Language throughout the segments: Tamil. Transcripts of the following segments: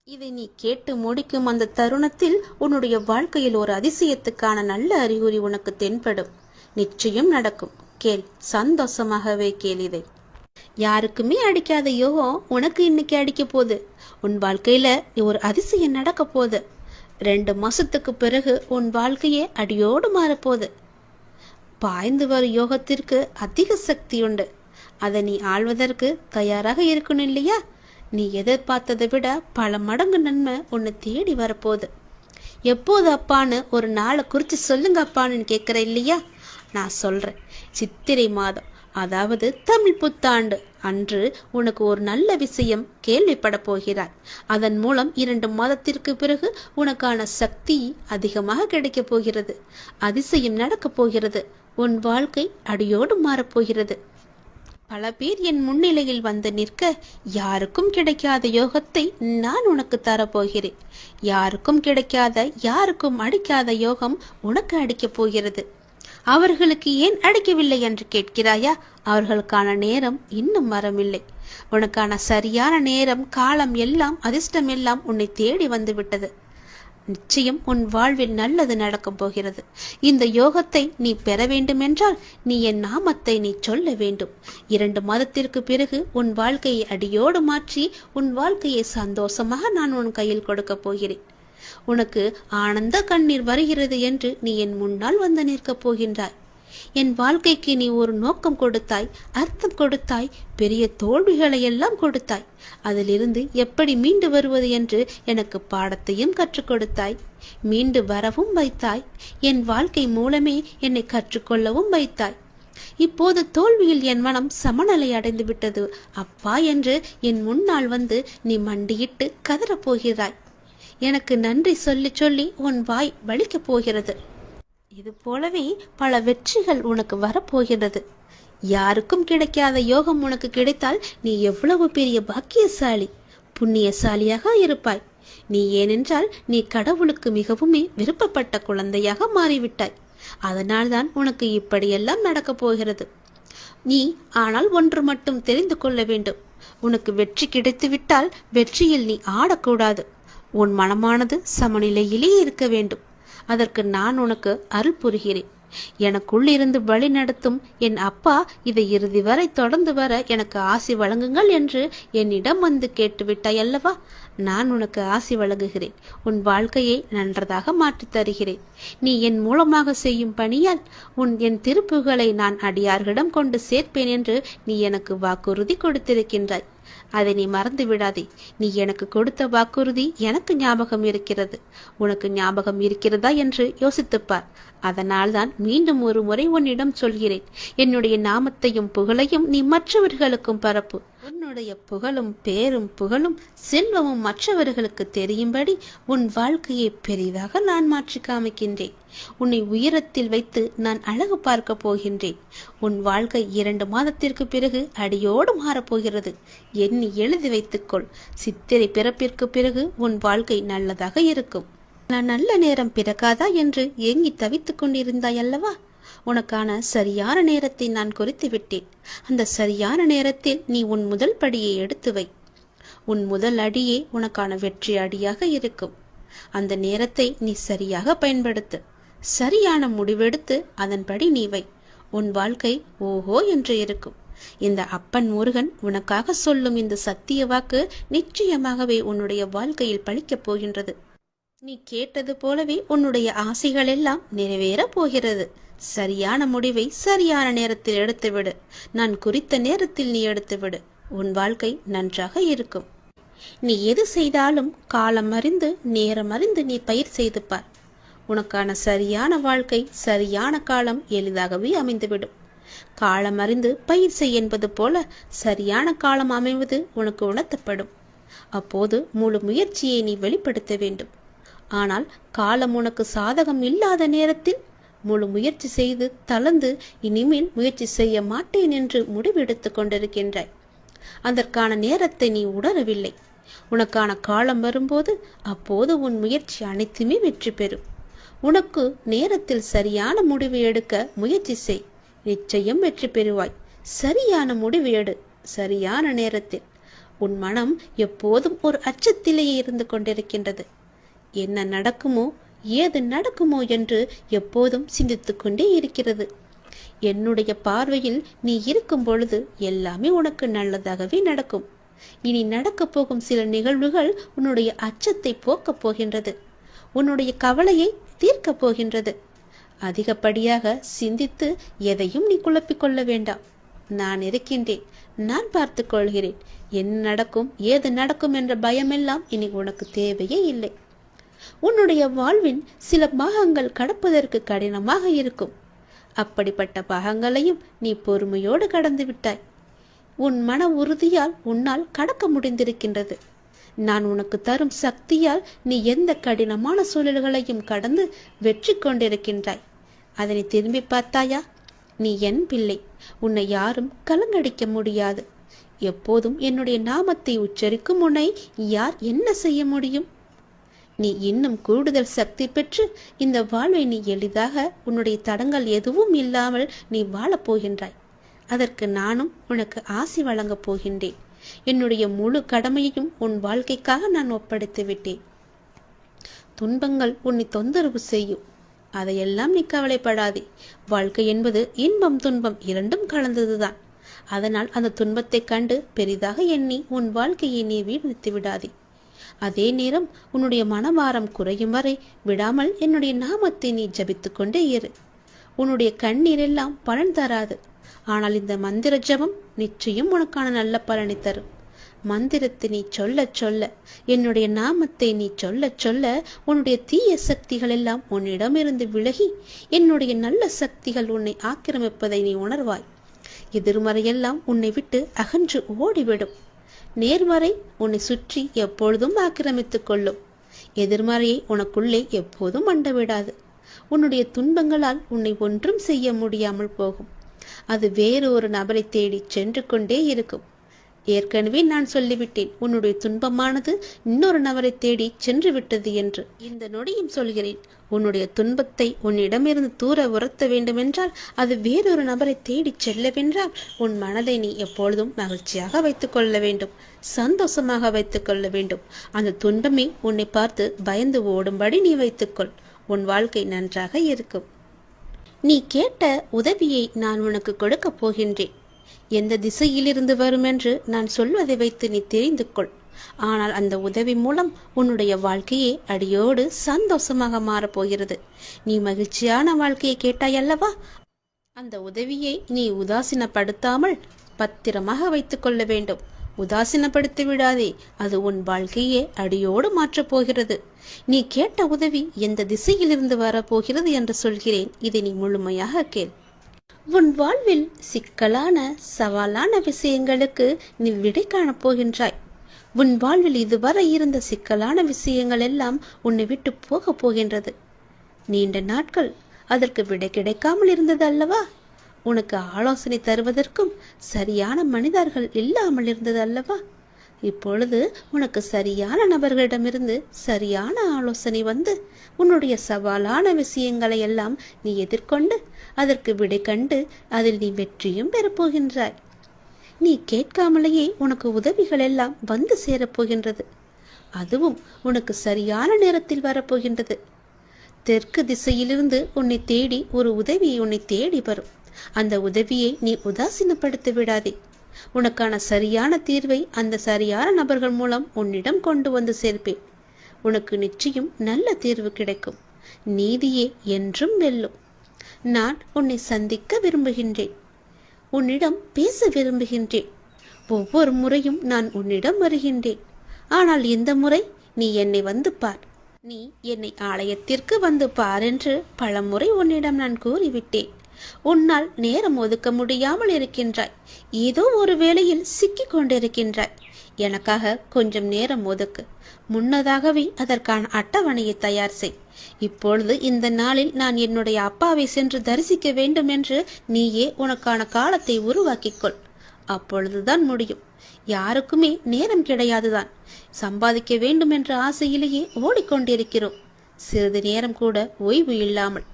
இதை நீ கேட்டு முடிக்கும் அந்த தருணத்தில் உன்னுடைய வாழ்க்கையில் ஒரு அதிசயத்துக்கான நல்ல அறிகுறி உனக்கு தென்படும். நிச்சயம் நடக்கும். கேள், சந்தோஷமாகவே கேள். இதை யாருக்குமே அடிக்காத யோகம் உனக்கு இன்னைக்கு அடிக்க போகுது. உன் வாழ்க்கையில ஒரு அதிசயம் நடக்க போகுது. 2 மாசத்துக்கு பிறகு உன் வாழ்க்கையே அடியோடு மாறப்போகுது. பாய்ந்து வரும் யோகத்திற்கு அதிக சக்தி உண்டு. அதை நீ ஆள்வதற்கு தயாராக இருக்கணும் இல்லையா? நீ எதிர்பார்த்ததை விட பல மடங்கு நன்மை உன்னை தேடி வரப்போகுது. எப்போது அப்பான்னு ஒரு நாளை குறித்து சொல்லுங்க அப்பான்னு கேட்குற இல்லையா? நான் சொல்றேன். சித்திரை மாதம், அதாவது தமிழ் புத்தாண்டு அன்று உனக்கு ஒரு நல்ல விஷயம் கேள்விப்பட போகிறாய். அதன் மூலம் 2 மாதத்திற்கு பிறகு உனக்கான சக்தி அதிகமாக கிடைக்கப் போகிறது. அதிசயம் நடக்கப் போகிறது. உன் வாழ்க்கை அடியோடு மாறப்போகிறது. பல பேர் என் முன்னிலையில் வந்து நிற்க, யாருக்கும் கிடைக்காத யோகத்தை நான் உனக்கு தரப்போகிறேன். யாருக்கும் கிடைக்காத, யாருக்கும் அடிக்காத யோகம் உனக்கு அடிக்கப் போகிறது. அவர்களுக்கு ஏன் அடிக்கவில்லை என்று கேட்கிறாயா? அவர்களுக்கான நேரம் இன்னும் வரவில்லை. உனக்கான சரியான நேரம், காலம் எல்லாம், அதிர்ஷ்டம் எல்லாம் உன்னை தேடி வந்து விட்டது. நிச்சயம் உன் வாழ்வில் நல்லது நடக்கப் போகிறது. இந்த யோகத்தை நீ பெற வேண்டுமென்றால் நீ என் நாமத்தை நீ சொல்ல வேண்டும். 2 மாதத்திற்கு பிறகு உன் வாழ்க்கையை அடியோடு மாற்றி உன் வாழ்க்கையை சந்தோஷமாக நான் உன் கையில் கொடுக்க போகிறேன். உனக்கு ஆனந்த கண்ணீர் வருகிறது என்று நீ என் முன்னால் வந்து நிற்கப் போகின்றாய். என் வாழ்க்கைக்கு நீ ஒரு நோக்கம் கொடுத்தாய், அர்த்தம் கொடுத்தாய், பெரிய தோல்விகளை எல்லாம் கொடுத்தாய். அதிலிருந்து எப்படி மீண்டு வருவது என்று எனக்கு பாடத்தையும் கற்றுக் கொடுத்தாய். மீண்டு வரவும் வைத்தாய். என் வாழ்க்கை மூலமே என்னை கற்றுக்கொள்ளவும் வைத்தாய். இப்போது தோல்வியில் என் மனம் சமநிலை அடைந்து விட்டது அப்பா என்று என் முன்னால் வந்து நீ மண்டியிட்டு கதறப் போகிறாய். எனக்கு நன்றி சொல்லி சொல்லி உன் வாய் வலிக்கப் போகிறது. இது போலவே பல வெற்றிகள் உனக்கு வரப்போகிறது. யாருக்கும் கிடைக்காத யோகம் உனக்கு கிடைத்தால் நீ எவ்வளவு பெரிய பாக்கியசாலி, புண்ணியசாலியாக இருப்பாய். நீ ஏனென்றால் நீ கடவுளுக்கு மிகவுமே விருப்பப்பட்ட குழந்தையாக மாறிவிட்டாய். அதனால்தான் உனக்கு இப்படியெல்லாம் நடக்கப் போகிறது. நீ ஆனால் ஒன்று மட்டும் தெரிந்து கொள்ள வேண்டும். உனக்கு வெற்றி கிடைத்து விட்டால் வெற்றியில் நீ ஆடக்கூடாது. உன் மனமானது சமநிலையிலே இருக்க வேண்டும். அதற்கு நான் உனக்கு அருள் புரிகிறேன். எனக்குள் இருந்து வழி நடத்தும் என் அப்பா இதை இறுதி வரை தொடர்ந்து வர எனக்கு ஆசி வழங்குங்கள் என்று என்னிடம் வந்து கேட்டுவிட்டாய் அல்லவா? நான் உனக்கு ஆசி வழங்குகிறேன். உன் வாழ்க்கையை நன்றதாக மாற்றித் தருகிறேன். நீ என் மூலமாக செய்யும் பணியால் என் திருப்புகளை நான் அடியார்களிடம் கொண்டு சேர்ப்பேன் என்று நீ எனக்கு வாக்குறுதி கொடுத்திருக்கின்றாய். அதை நீ மறந்து விடாதே. நீ எனக்கு கொடுத்த வாக்குறுதி எனக்கு ஞாபகம் இருக்கிறது. உனக்கு ஞாபகம் இருக்கிறதா என்று யோசித்துப்பார். அதனால்தான் மீண்டும் ஒரு முறை உன்னிடம் சொல்கிறேன். என்னுடைய நாமத்தையும் புகழையும் நீ மற்றவர்களுக்கும் பரப்பு. உன்னுடைய புகழும் பேரும் புகழும் செல்வமும் மற்றவர்களுக்கு தெரியும்படி உன் வாழ்க்கையை பெரிதாக நான் மாற்றி காமிக்கின்றேன். உன்னை உயரத்தில் வைத்து நான் அழகு பார்க்க போகின்றேன். உன் வாழ்க்கை 2 மாதத்திற்கு பிறகு அடியோடு மாறப்போகிறது. எண்ணி எழுதி வைத்துக்கொள். சித்திரை பிறப்பிற்கு பிறகு உன் வாழ்க்கை நல்லதாக இருக்கும். நான் நல்ல நேரம் பிறக்காதா என்று ஏங்கி தவித்துக் கொண்டிருந்தாய் அல்லவா? உனக்கான சரியான நேரத்தை நான் குறித்து விட்டேன். அந்த சரியான நேரத்தில் நீ உன் முதல் படியை எடுத்து வை. உன் முதல் அடியே உனக்கான வெற்றி அடியாக இருக்கும். அந்த நேரத்தை நீ சரியாக பயன்படுத்து. சரியான முடிவெடுத்து அதன்படி நீ வை. உன் வாழ்க்கை ஓஹோ என்று இருக்கும். இந்த அப்பன் முருகன் உனக்காக சொல்லும் இந்த சத்திய வாக்கு நிச்சயமாகவே உன்னுடைய வாழ்க்கையில் பலிக்கப் போகின்றது. நீ கேட்டது போலவே உன்னுடைய ஆசைகள் எல்லாம் நிறைவேறப் போகிறது. சரியான முடிவை சரியான நேரத்தில் எடுத்துவிடு. நான் குறித்த நேரத்தில் நீ எடுத்துவிடு. உன் வாழ்க்கை நன்றாக இருக்கும். நீ எது செய்தாலும் காலம் அறிந்து நேரம் அறிந்து நீ பயிர் செய்து பார். உனக்கான சரியான வாழ்க்கை சரியான காலம் எளிதாகவே அமைந்துவிடும். காலம் அறிந்து பயிர் செய் என்பது போல சரியான காலம் அமைவது உனக்கு உணர்த்தப்படும். அப்போது முழு முயற்சியை நீ வெளிப்படுத்த வேண்டும். ஆனால் காலம் உனக்கு சாதகம் இல்லாத நேரத்தில் முழு முயற்சி செய்து தளர்ந்து இனிமேல் முயற்சி செய்ய மாட்டேன் என்று முடிவெடுத்து கொண்டிருக்கின்றாய். அதற்கான நேரத்தை நீ உணரவில்லை. உனக்கான காலம் வரும்போது அப்போது உன் முயற்சி அனைத்துமே வெற்றி பெறும். உனக்கு நேரத்தில் சரியான முடிவு எடுக்க முயற்சி செய். நிச்சயம் வெற்றி பெறுவாய். சரியான முடிவு எடு. சரியான நேரத்தில் உன் மனம் எப்போதும் ஒரு அச்சத்திலேயே இருந்து கொண்டிருக்கின்றது. என்ன நடக்குமோ ஏது நடக்குமோ என்று எப்போதும் சிந்தித்துக் கொண்டே இருக்கிறது. என்னுடைய பார்வையில் நீ இருக்கும் பொழுது எல்லாமே உனக்கு நல்லதாகவே நடக்கும். இனி நடக்கப் போகும் சில நிகழ்வுகள் உன்னுடைய அச்சத்தை போக்கப் போகின்றது, உன்னுடைய கவலையை தீர்க்கப் போகின்றது. அதிகப்படியாக சிந்தித்து எதையும் நீ குழப்பிக் கொள்ள வேண்டாம். நான் இருக்கின்றேன், நான் பார்த்துக் கொள்கிறேன். என்ன நடக்கும் ஏது நடக்கும் என்ற பயமெல்லாம் இனி உனக்கு தேவையே இல்லை. உன்னுடைய வாழ்வின் சில பாகங்கள் கடப்பதற்கு கடினமாக இருக்கும். அப்படிப்பட்ட பாகங்களையும் நீ பொறுமையோடு கடந்து விட்டாய். உன் மன உறுதியால் உன்னால் கடக்க முடிந்திருக்கின்றது. நான் உனக்கு தரும் சக்தியால் நீ எந்த கடினமான சூழல்களையும் கடந்து வெற்றி கொண்டிருக்கின்றாய். அதனை திரும்பி பார்த்தாயா? நீ என் பிள்ளை, உன்னை யாரும் கலங்கடிக்க முடியாது. எப்போதும் என்னுடைய நாமத்தை உச்சரிக்கும் உன்னை யார் என்ன செய்ய முடியும்? நீ இன்னும் கூடுதல் சக்தி பெற்று இந்த வாழ்வை நீ எளிதாக உன்னுடைய தடங்கள் எதுவும் இல்லாமல் நீ வாழப் போகின்றாய். அதற்கு நானும் உனக்கு ஆசி வழங்கப் போகின்றேன். என்னுடைய முழு கடமையையும் உன் வாழ்க்கைக்காக நான் ஒப்படைத்து விட்டேன். துன்பங்கள் உன்னை தொந்தரவு செய்யும், அதையெல்லாம் நீ கவலைப்படாதே. வாழ்க்கை என்பது இன்பம் துன்பம் இரண்டும் கலந்ததுதான். அதனால் அந்த துன்பத்தை கண்டு பெரிதாக எண்ணி உன் வாழ்க்கையை நீ வீழ்த்து விடாதே. அதே நேரம் உன்னுடைய மனபாரம் குறையும் வரை விடாமல் என்னுடைய நாமத்தை நீ ஜபித்துக் கொண்டே இரு. உன்னுடைய கண்ணீர் எல்லாம் பலன் தராது. ஆனால் இந்த மந்திர ஜபம் நிச்சயம் உனக்கான நல்ல பலனை தரும். மந்திரத்தை நீ சொல்ல சொல்ல, என்னுடைய நாமத்தை நீ சொல்ல சொல்ல, உன்னுடைய தீய சக்திகள் எல்லாம் உன்னிடமிருந்து விலகி என்னுடைய நல்ல சக்திகள் உன்னை ஆக்கிரமிப்பதை நீ உணர்வாய். எதிர்மறையெல்லாம் உன்னை விட்டு அகன்று ஓடிவிடும். நேர்மறை உன்னை சுற்றி எப்பொழுதும் ஆக்கிரமித்துக் கொள்ளும். எதிர்மறையை உனக்குள்ளே எப்போதும் அண்டவிடாது. உன்னுடைய துன்பங்களால் உன்னை ஒன்றும் செய்ய முடியாமல் போகும். அது வேறு ஒரு நபரை தேடி சென்று கொண்டே இருக்கும். ஏற்கனவே நான் சொல்லிவிட்டேன், உன்னுடைய துன்பமானது இன்னொரு நபரை தேடி சென்று விட்டது என்று. இந்த நொடியும் சொல்கிறேன், உன்னுடைய துன்பத்தை உன்னிடமிருந்து தூர உரத்த வேண்டுமென்றால், அது வேறொரு நபரை தேடி செல்லவென்றால், உன் மனதை நீ எப்பொழுதும் மகிழ்ச்சியாக வைத்துக் கொள்ள வேண்டும், சந்தோஷமாக வைத்துக் கொள்ள வேண்டும். அந்த துன்பமே உன்னை பார்த்து பயந்து ஓடும்படி நீ வைத்துக்கொள். உன் வாழ்க்கை நன்றாக இருக்கும். நீ கேட்ட உதவியை நான் உனக்கு கொடுக்கப் போகின்றேன். எந்த திசையிலிருந்து வரும் என்று நான் சொல்வதை வைத்து நீ தெரிந்து கொள். ஆனால் அந்த உதவி மூலம் உன்னுடைய வாழ்க்கையே அடியோடு சந்தோஷமாக மாறப்போகிறது. நீ மகிழ்ச்சியான வாழ்க்கையை கேட்டாய் அல்லவா? அந்த உதவியை நீ உதாசீனப்படுத்தாமல் பத்திரமாக வைத்துக் கொள்ள வேண்டும். உதாசீனப்படுத்தி விடாதே, அது உன் வாழ்க்கையே அடியோடு மாற்றப் போகிறது. நீ கேட்ட உதவி எந்த திசையிலிருந்து வரப்போகிறது என்று சொல்கிறேன், இதை நீ முழுமையாக கேள். உன் வாழ்வில் சிக்கலான சவாலான விஷயங்களுக்கு நீ விடை காணப் போகின்றாய். உன் வாழ்வில் இதுவரை இருந்த சிக்கலான விஷயங்கள் எல்லாம் உன்னை விட்டு போக போகின்றது. நீண்ட நாட்கள் அதற்கு விடை கிடைக்காமல் இருந்தது அல்லவா? உனக்கு ஆலோசனை தருவதற்கும் சரியான மனிதர்கள் இல்லாமல் இருந்தது அல்லவா? இப்பொழுது உனக்கு சரியான நபர்களிடமிருந்து சரியான ஆலோசனை வந்து உன்னுடைய சவாலான விஷயங்களை எல்லாம் நீ எதிர்கொண்டு அதற்கு விடை கண்டு அதில் நீ வெற்றியும் பெறப்போகின்றாய். நீ கேட்காமலேயே உனக்கு உதவிகள் எல்லாம் வந்து சேரப்போகின்றது. அதுவும் உனக்கு சரியான நேரத்தில் வரப்போகின்றது. தெற்கு திசையிலிருந்து உன்னை தேடி ஒரு உதவி உன்னை தேடி வரும். அந்த உதவியை நீ உதாசீனப்படுத்தி விடாதே. உனக்கான சரியான தீர்வை அந்த சரியான நபர்கள் மூலம் உன்னிடம் கொண்டு வந்து சேர்ப்பேன். உனக்கு நிச்சயம் நல்ல தீர்வு கிடைக்கும். நீதியே என்றும் வெல்லும். நான் உன்னை சந்திக்க விரும்புகின்றேன். உன்னிடம் பேச விரும்புகின்றேன். ஒவ்வொரு முறையும் நான் உன்னிடம் வருகின்றேன். ஆனால் இந்த முறை நீ என்னை வந்து பார். நீ என்னை ஆலயத்திற்கு வந்து பார் என்று பலமுறை உன்னிடம் நான் கூறிவிட்டேன். உன்னால் நேரம் ஒதுக்க முடியாமல் இருக்கின்றாய். ஏதோ ஒரு வேளையில் சிக்கிக் கொண்டிருக்கின்றாய். எனக்காக கொஞ்சம் நேரம் ஒதுக்கு. முன்னதாகவே அதற்கான அட்டவணையை தயார் செய். இப்பொழுது இந்த நாளில் நான் என்னுடைய அப்பாவை சென்று தரிசிக்க வேண்டும் என்று நீயே உனக்கான காலத்தை உருவாக்கிக்கொள். அப்பொழுதுதான் முடியும். யாருக்குமே நேரம் கிடையாதுதான். சம்பாதிக்க வேண்டும் என்ற ஆசையிலேயே ஓடிக்கொண்டிருக்கிறோம். சிறிது நேரம் கூட ஓய்வு இல்லாமல்.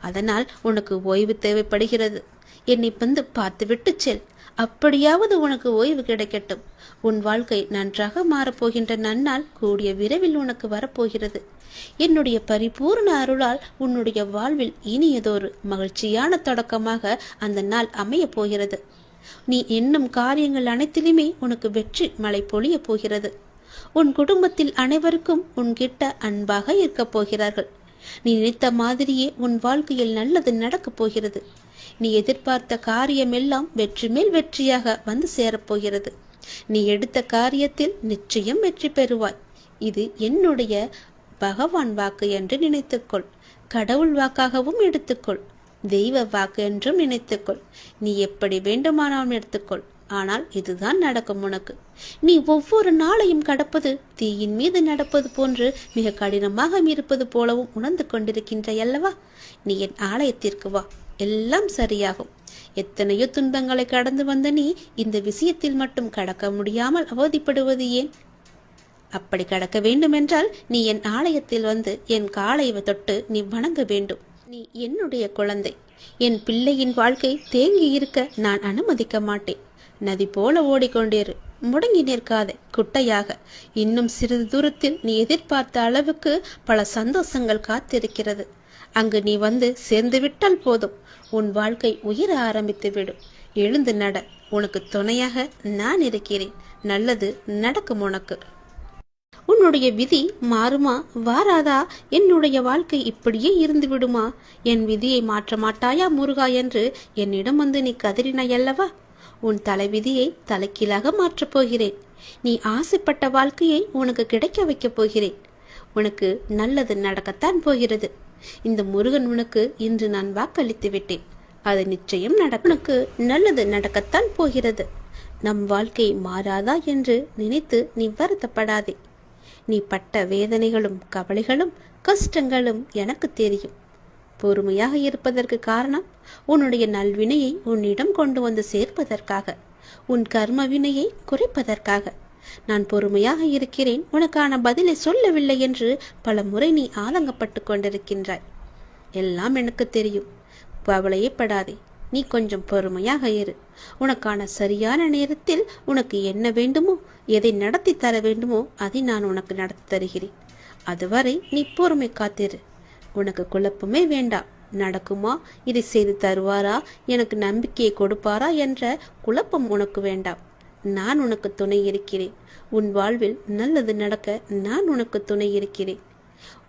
அதனால் உனக்கு ஓய்வு தேவைப்படுகிறது. என்னை வந்து பார்த்து விட்டு செல். அப்படியாவது உனக்கு ஓய்வு கிடைக்கட்டும். உன் வாழ்க்கை நன்றாக மாறப்போகின்ற நன்னாள் கூடிய விரைவில் உனக்கு வரப்போகிறது. என்னுடைய பரிபூர்ண அருளால் உன்னுடைய வாழ்வில் இனியதொரு மகிழ்ச்சியான தொடக்கமாக அந்த நாள் அமைய போகிறது. நீ எண்ணும் காரியங்கள் அனைத்திலுமே உனக்கு வெற்றி மழை பொழிய போகிறது. உன் குடும்பத்தில் அனைவருக்கும் உன்கிட்ட அன்பாக இருக்கப் போகிறார்கள். நீ நினைத்த மாதிரியே உன் வாழ்க்கையில் நல்லது நடக்கப் போகிறது. நீ எதிர்பார்த்த காரியம் எல்லாம் வெற்றி மேல் வெற்றியாக வந்து சேரப்போகிறது. நீ எடுத்த காரியத்தில் நிச்சயம் வெற்றி பெறுவாய். இது என்னுடைய பகவான் வாக்கு என்று நினைத்துக்கொள். கடவுள் வாக்காகவும் எடுத்துக்கொள். தெய்வ வாக்கு என்றும் நினைத்துக்கொள். நீ எப்படி வேண்டுமானாலும் எடுத்துக்கொள். ஆனால் இதுதான் நடக்கும் உனக்கு. நீ ஒவ்வொரு நாளையும் கடப்பது தீயின் மீது நடப்பது போன்று மிக கடினமாக இருப்பது போலவும் உணர்ந்து கொண்டிருக்கின்றாய் அல்லவா? நீ என் ஆலயத்திற்கு வா, எல்லாம் சரியாகும். எத்தனையோ துன்பங்களை கடந்து வந்த நீ இந்த விஷயத்தில் மட்டும் கடக்க முடியாமல் அவதிப்படுவது ஏன்? அப்படி கடக்க வேண்டுமென்றால் நீ என் ஆலயத்தில் வந்து என் காலை தொட்டு நீ வணங்க வேண்டும். நீ என்னுடைய குழந்தை. என் பிள்ளையின் வாழ்க்கை தேங்கி இருக்க நான் அனுமதிக்க மாட்டேன். நதி போல ஓடிக்கொண்டிரு, முடங்கி நிற்காதே குட்டையாக. இன்னும் சிறிது தூரத்தில் நீ எதிர்பார்த்த அளவுக்கு பல சந்தோஷங்கள் காத்திருக்கிறது. அங்கு நீ வந்து சேர்ந்து விட்டால் போதும், உன் வாழ்க்கை உயர ஆரம்பித்து விடும். எழுந்து நட, உனக்கு துணையாக நான் இருக்கிறேன். நல்லது நடக்கும் உனக்கு. உன்னுடைய விதி மாறுமா வாராதா? என்னுடைய வாழ்க்கை இப்படியே இருந்து விடுமா? என் விதியை மாற்ற மாட்டாயா முருகா என்று என்னிடம் வந்து நீ கதறினாயல்லவா? உன் தலைவிதியை தலைக்கீழாக மாற்றப் போகிறேன். நீ ஆசைப்பட்ட வாழ்க்கையை உனக்கு கிடைக்க வைக்கப் போகிறேன். உனக்கு நல்லது நடக்கத்தான் போகிறது. இந்த முருகன் உனக்கு இன்று நான் வாக்களித்து விட்டேன். அது நிச்சயம் உனக்கு நல்லது நடக்கத்தான் போகிறது. நம் வாழ்க்கை மாறாதா என்று நினைத்து நீ வருத்தப்படாதே. நீ பட்ட வேதனைகளும் கவலைகளும் கஷ்டங்களும் எனக்கு தெரியும். பொறுமையாக இருப்பதற்கு காரணம் உன்னுடைய நல்வினையை உன்னிடம் கொண்டு வந்து சேர்ப்பதற்காக, உன் கர்ம வினையை குறைப்பதற்காக. நான் பொறுமையாக இருக்கிறேன், உனக்கான பதிலை சொல்லவில்லை என்று பல முறை நீ ஆதங்கப்பட்டு கொண்டிருக்கின்றாய். எல்லாம் எனக்கு தெரியும். கவலையே படாதே. நீ கொஞ்சம் பொறுமையாக இரு. உனக்கான சரியான நேரத்தில் உனக்கு என்ன வேண்டுமோ, எதை நடத்தி தர வேண்டுமோ அதை நான் உனக்கு நடத்தி தருகிறேன். அதுவரை நீ பொறுமை காத்திரு. உனக்கு குழப்பமே வேண்டாம். நடக்குமா, இதை செய்து தருவாரா, எனக்கு நம்பிக்கையை கொடுப்பாரா என்ற குழப்பம் உனக்கு வேண்டாம். நான் உனக்கு துணை இருக்கிறேன். உன் வாழ்வில் நல்லது நடக்க நான் உனக்கு துணை இருக்கிறேன்.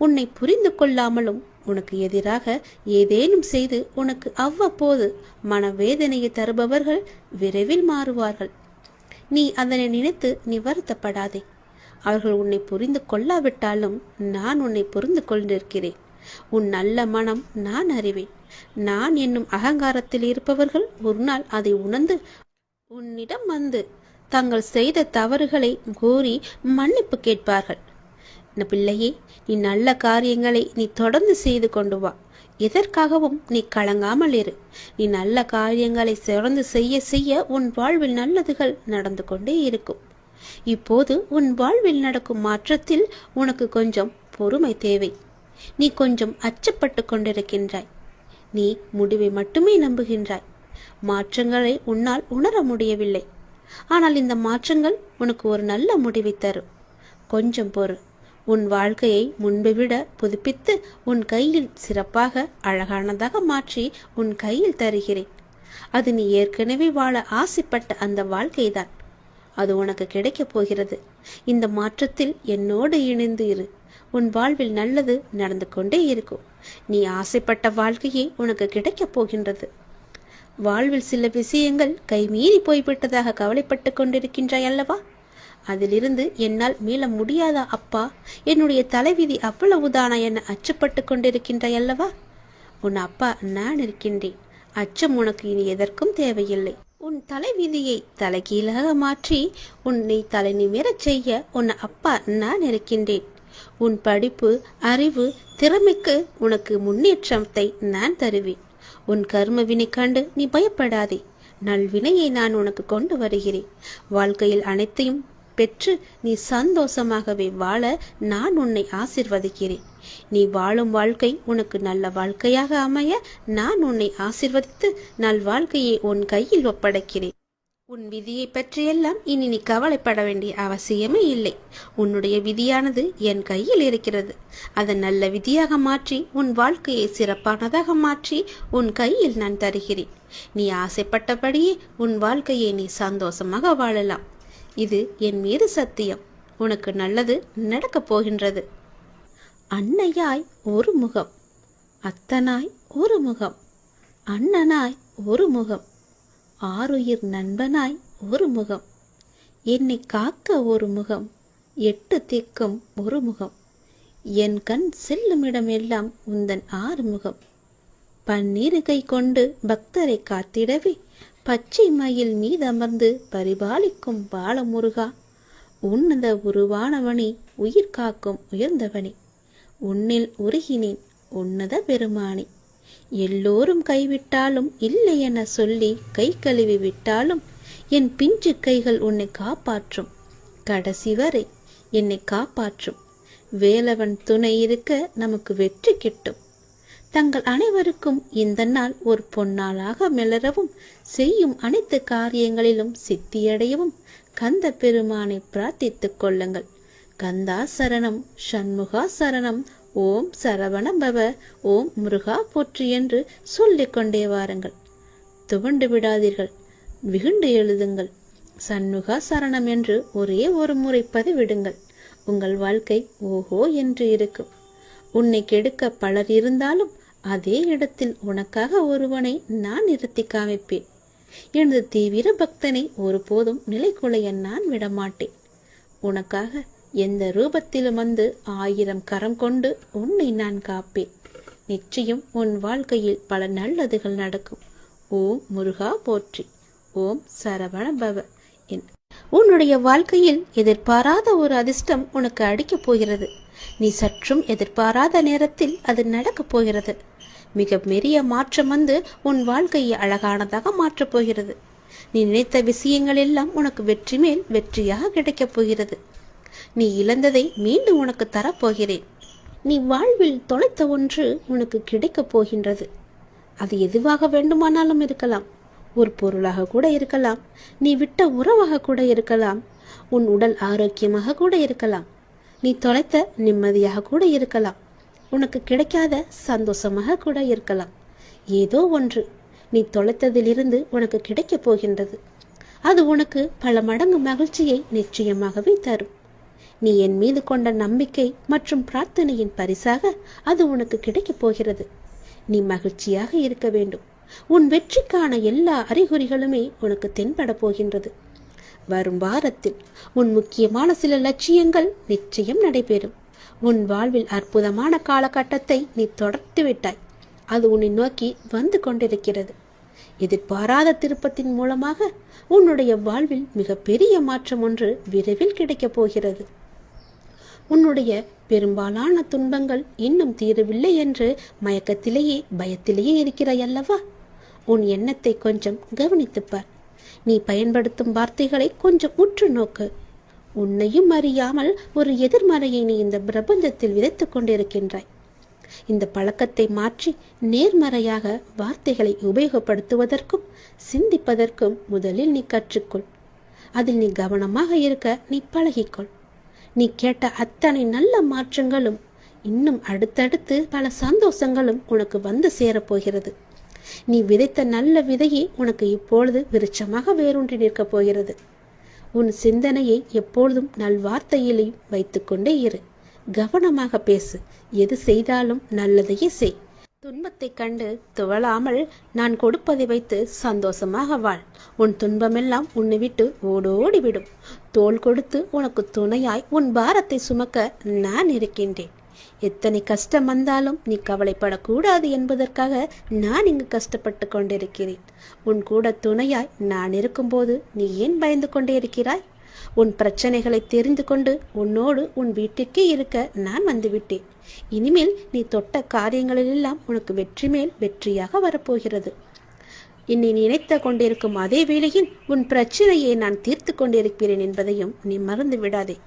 உன்னை புரிந்து கொள்ளாமலும் உனக்கு எதிராக ஏதேனும் செய்து உனக்கு அவ்வப்போது மனவேதனையை தருபவர்கள் விரைவில் மாறுவார்கள். நீ அதனை நினைத்து நீ வருத்தப்படாதே. அவர்கள் உன்னை புரிந்து கொள்ளாவிட்டாலும் நான் உன்னை புரிந்து கொண்டிருக்கிறேன். உன் நல்ல மனம் நான் அறிவேன். நான் என்னும் அகங்காரத்தில் இருப்பவர்கள் ஒரு நாள் அதை உணர்ந்து உன்னிடம் வந்து தங்கள் செய்த தவறுகளை கூறி மன்னிப்பு கேட்பார்கள். பிள்ளையே, நீ நல்ல காரியங்களை நீ தொடர்ந்து செய்து கொண்டு வா. எதற்காகவும் நீ கலங்காமல் இரு. நீ நல்ல காரியங்களை தொடர்ந்து செய்ய செய்ய உன் வாழ்வில் நல்லதுகள் நடந்து கொண்டே இருக்கும். இப்போது உன் வாழ்வில் நடக்கும் மாற்றத்தில் உனக்கு கொஞ்சம் பொறுமை தேவை. நீ கொஞ்சம் அச்சப்பட்டு கொண்டிருக்கின்றாய். நீ முடிவை மட்டுமே நம்புகின்றாய். மாற்றங்களை உன்னால் உணர முடியவில்லை. ஆனால் இந்த மாற்றங்கள் உனக்கு ஒரு நல்ல முடிவை தரும். கொஞ்சம் பொறு. உன் வாழ்க்கையை முன்பை விட புதுப்பித்து உன் கையில் சிறப்பாக அழகானதாக மாற்றி உன் கையில் தருகிறேன். அது நீ ஏற்கனவே வாழ ஆசைப்பட்ட அந்த வாழ்க்கைதான். அது உனக்கு கிடைக்கப் போகிறது. இந்த மாற்றத்தில் என்னோடு இணைந்து இரு. உன் வாழ்வில் நல்லது நடந்து கொண்டே இருக்கும். நீ ஆசைப்பட்ட வாழ்க்கையே உனக்கு கிடைக்கப் போகின்றது. வாழ்வில் சில விஷயங்கள் கைமீறி போய்விட்டதாக கவலைப்பட்டு கொண்டிருக்கின்றாய் அல்லவா? அதிலிருந்து என்னால் மீள முடியாதா அப்பா? என்னுடைய தலைவிதி அவ்வளவுதானா என அச்சப்பட்டு கொண்டிருக்கின்றாய் அல்லவா? உன் அப்பா நான் இருக்கின்றேன். அச்சம் உனக்கு இனி எதற்கும் தேவையில்லை. உன் தலைவிதியை தலைகீழாக மாற்றி உன்னை தலை நிமிரச் செய்ய உன் அப்பா நான் இருக்கின்றேன். உன் படிப்பு, அறிவு, திறமைக்கு உனக்கு முன்னேற்றத்தை நான் தருவேன். உன் கர்மவினை கண்டு நீ பயப்படாதே. நல்வினையை நான் உனக்கு கொண்டு வருகிறேன். வாழ்க்கையில் அனைத்தையும் பெற்று நீ சந்தோஷமாகவே வாழ நான் உன்னை ஆசிர்வதிக்கிறேன். நீ வாழும் வாழ்க்கை உனக்கு நல்ல வாழ்க்கையாக அமைய நான் உன்னை ஆசிர்வதித்து நல் வாழ்க்கையை உன் கையில் ஒப்படைக்கிறேன். உன் விதியை பற்றியெல்லாம் இனி நீ கவலைப்பட வேண்டிய அவசியமே இல்லை. உன்னுடைய விதியானது என் கையில் இருக்கிறது. அதை நல்ல விதியாக மாற்றி உன் வாழ்க்கையை சிறப்பானதாக மாற்றி உன் கையில் நான் தருகிறேன். நீ ஆசைப்பட்டபடியே உன் வாழ்க்கையை நீ சந்தோஷமாக வாழலாம். இது என் மீது சத்தியம். உனக்கு நல்லது நடக்கப் போகின்றது. அன்னையாய் ஒரு முகம், அத்தனாய் ஒரு முகம், அண்ணனாய் ஒரு முகம், ஆருயிர் நண்பனாய் ஒரு முகம், என்னை காக்க ஒரு முகம், எட்டு திக்கும் ஒரு முகம், என் கண் செல்லுமிடமெல்லாம் உந்தன் ஆறுமுகம், பன்னிருகை கொண்டு பக்தரை காத்திடவே பச்சை மயில் மீதமர்ந்து பரிபாலிக்கும் பாலமுருகா, உன்னத உருவானவனே, உயிர் காக்கும் உயர்ந்தவனே, உன்னில் உருகினேன் உன்னத பெருமானே, எல்லோரும் கைவிட்டாலும் இல்லை என சொல்லி கை கழுவி விட்டாலும் என் பிஞ்சு கைகள் உன்னை காப்பாற்றும். கடைசி வரை என்னை காப்பாற்றும். வேலவன் துணை இருக்க நமக்கு வெற்றி கிட்டும். தங்கள் அனைவருக்கும் இந்த நாள் ஒரு பொன்னாளாக மிளரவும் செய்யும் அனைத்து காரியங்களிலும் சித்தியடையவும் கந்த பெருமானை பிரார்த்தித்துக் கொள்ளுங்கள். கந்தா சரணம், சண்முகா சரணம், ஓம் சரவண பவ, ஓம் முருகா போற்றி என்று சொல்லிக் கொண்டே வாருங்கள். துவண்டு விடாதீர்கள், விகுண்டு எழுதுங்கள். சண்முகா சரணம் என்று ஒரே ஒரு முறை பதிவிடுங்கள். உங்கள் வாழ்க்கை ஓஹோ என்று இருக்கும். உன்னை கெடுக்க பலர் இருந்தாலும் அதே இடத்தில் உனக்காக ஒருவனை நான் நிறுத்தி காமிப்பேன். எனது தீவிர பக்தனை ஒருபோதும் நிலைகுலைய நான் விடமாட்டேன். உனக்காக எந்த ரூபத்திலும் வந்து 1000 கரம் கொண்டு உன்னை நான் காப்பேன். நிச்சயம் உன் வாழ்க்கையில் பல நல்லதுகள் நடக்கும். ஓம் முருகா போற்றி, ஓம் சரவண பவ. உன்னுடைய வாழ்க்கையில் எதிர்பாராத ஒரு அதிர்ஷ்டம் உனக்கு அடிக்கப் போகிறது. நீ சற்றும் எதிர்பாராத நேரத்தில் அது நடக்கப் போகிறது. மிக பெரிய மாற்றம் வந்து உன் வாழ்க்கையை அழகானதாக மாற்றப் போகிறது. நீ நினைத்த விஷயங்கள் எல்லாம் உனக்கு வெற்றி மேல் வெற்றியாக கிடைக்கப் போகிறது. நீ இழந்ததை மீண்டும் உனக்கு தரப்போகிறேன். நீ வாழ்வில் தொலைத்த ஒன்று உனக்கு கிடைக்கப் போகின்றது. அது எதுவாக வேண்டுமானாலும் இருக்கலாம். ஒரு பொருளாக கூட இருக்கலாம். நீ விட்ட உறவாக கூட இருக்கலாம். உன் உடல் ஆரோக்கியமாக கூட இருக்கலாம். நீ தொலைத்த நிம்மதியாக கூட இருக்கலாம். உனக்கு கிடைக்காத சந்தோஷமாக கூட இருக்கலாம். ஏதோ ஒன்று நீ தொலைத்ததிலிருந்து உனக்கு கிடைக்கப் போகின்றது. அது உனக்கு பல மடங்கு மகிழ்ச்சியை நிச்சயமாகவே தரும். நீ என் மீது கொண்ட நம்பிக்கை மற்றும் பிரார்த்தனையின் பரிசாக அது உனக்கு கிடைக்கப் போகிறது. நீ மகிழ்ச்சியாக இருக்க வேண்டும். உன் வெற்றிக்கான எல்லா அறிகுறிகளுமே உனக்கு தென்பட போகின்றது. வரும் வாரத்தில் உன் முக்கியமான சில லட்சியங்கள் நிச்சயம் நடைபெறும். உன் வாழ்வில் அற்புதமான காலகட்டத்தை நீ தொடர்ந்து விட்டாய். அது உன்னை நோக்கி வந்து கொண்டிருக்கிறது. எதிர்பாராத திருப்பத்தின் மூலமாக உன்னுடைய வாழ்வில் மிக பெரிய மாற்றம் ஒன்று விரைவில் கிடைக்கப் போகிறது. உன்னுடைய பெரும்பாலான துன்பங்கள் இன்னும் தீரவில்லை என்று மயக்கத்திலேயே பயத்திலேயே இருக்கிறாய் அல்லவா? உன் எண்ணத்தை கொஞ்சம் கவனித்துப்பார். நீ பயன்படுத்தும் வார்த்தைகளை கொஞ்சம் உற்று நோக்கு. உன்னையும் அறியாமல் ஒரு எதிர்மறையை நீ இந்த பிரபஞ்சத்தில் விதைத்துக் கொண்டிருக்கின்றாய். இந்த பழக்கத்தை மாற்றி நேர்மறையாக வார்த்தைகளை உபயோகப்படுத்துவதற்கும் சிந்திப்பதற்கும் முதலில் நீ கற்றுக்கொள். அதில் நீ கவனமாக இருக்க நீ பழகிக்கொள். நீ கேட்ட அத்தனை நல்ல மாற்றங்களும் இன்னும் அடுத்தடுத்து பல சந்தோஷங்களும் உனக்கு வந்து சேரப்போகிறது. நீ விதைத்த நல்ல விதையே உனக்கு இப்பொழுது விருட்சமாக வேரூன்றி நிற்கப் போகிறது. உன் சிந்தனையை எப்பொழுதும் நல்வார்த்தையிலையும் வைத்துக்கொண்டே இரு. கவனமாக பேசு. எது செய்தாலும் நல்லதையே செய். துன்பத்தை கண்டு துவளாமல் நான் கொடுப்பதை வைத்து சந்தோஷமாக வாழ். உன் துன்பமெல்லாம் உன்னை விட்டு ஓடோடிவிடும். தோள் கொடுத்து உனக்கு துணையாய் உன் பாரத்தை சுமக்க நான் இருக்கின்றேன். எத்தனை கஷ்டம் வந்தாலும் நீ கவலைப்படக்கூடாது என்பதற்காக நான் இங்கு கஷ்டப்பட்டு கொண்டிருக்கிறேன். உன் கூட துணையாய் நான் இருக்கும்போது நீ ஏன் பயந்து கொண்டே இருக்கிறாய்? உன் பிரச்சனைகளை தெரிந்து கொண்டு உன்னோடு உன் வீட்டிற்கே இருக்க நான் வந்துவிட்டேன். இனிமேல் நீ தொட்ட காரியங்களிலெல்லாம் உனக்கு வெற்றி மேல் வெற்றியாக வரப்போகிறது. என்னை நினைத்து கொண்டிருக்கும் அதே வேளையில் உன் பிரச்சனையை நான் தீர்த்து கொண்டிருக்கிறேன் என்பதையும் நீ மறந்து விடாதே.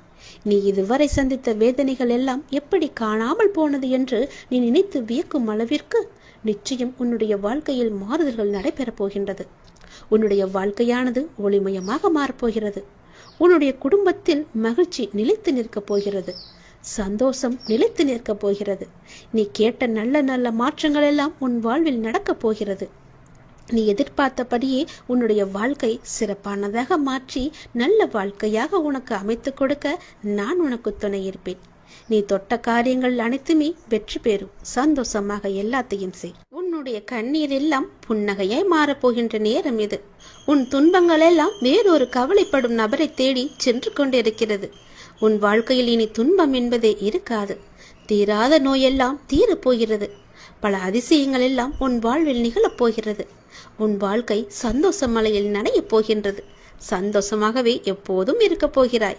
நீ இதுவரை சந்தித்த வேதனைகள் எல்லாம் எப்படி காணாமல் போனது என்று நீ நினைத்து வியக்கும் அளவிற்கு நிச்சயம் உன்னுடைய வாழ்க்கையில் மாறுதல்கள் நடைபெறப் போகின்றது. உன்னுடைய வாழ்க்கையானது ஒளிமயமாக மாறப்போகிறது. உன்னுடைய குடும்பத்தில் மகிழ்ச்சி நிலைத்து நிற்கப் போகிறது. சந்தோஷம் நிலைத்து நிற்கப் போகிறது. நீ கேட்ட நல்ல நல்ல மாற்றங்கள் எல்லாம் உன் வாழ்வில் நடக்கப் போகிறது. நீ எதிர்பார்த்தபடியே உன்னுடைய வாழ்க்கை சிறப்பானதாக மாற்றி நல்ல வாழ்க்கையாக உனக்கு அமைத்து கொடுக்க நான் உனக்கு துணை இருப்பேன். நீ தொட்ட காரியங்கள் அனைத்துமே வெற்றி பெறும். சந்தோஷமாக எல்லாத்தையும் செய். உன்னுடைய கண்ணீர் எல்லாம் புன்னகையாய் மாறப்போகின்ற நேரம் இது. உன் துன்பங்கள் எல்லாம் வேறொரு கவலைப்படும் நபரை தேடி சென்று கொண்டிருக்கிறது. உன் வாழ்க்கையில் இனி துன்பம் என்பதே இருக்காது. தீராத நோயெல்லாம் தீரப்போகிறது. பல அதிசயங்கள் எல்லாம் உன் வாழ்வில் நிகழப் போகிறது. உன் வாழ்க்கை சந்தோஷ மலையில் நனையப் போகின்றது. சந்தோஷமாகவே எப்போதும் இருக்கப் போகிறாய்.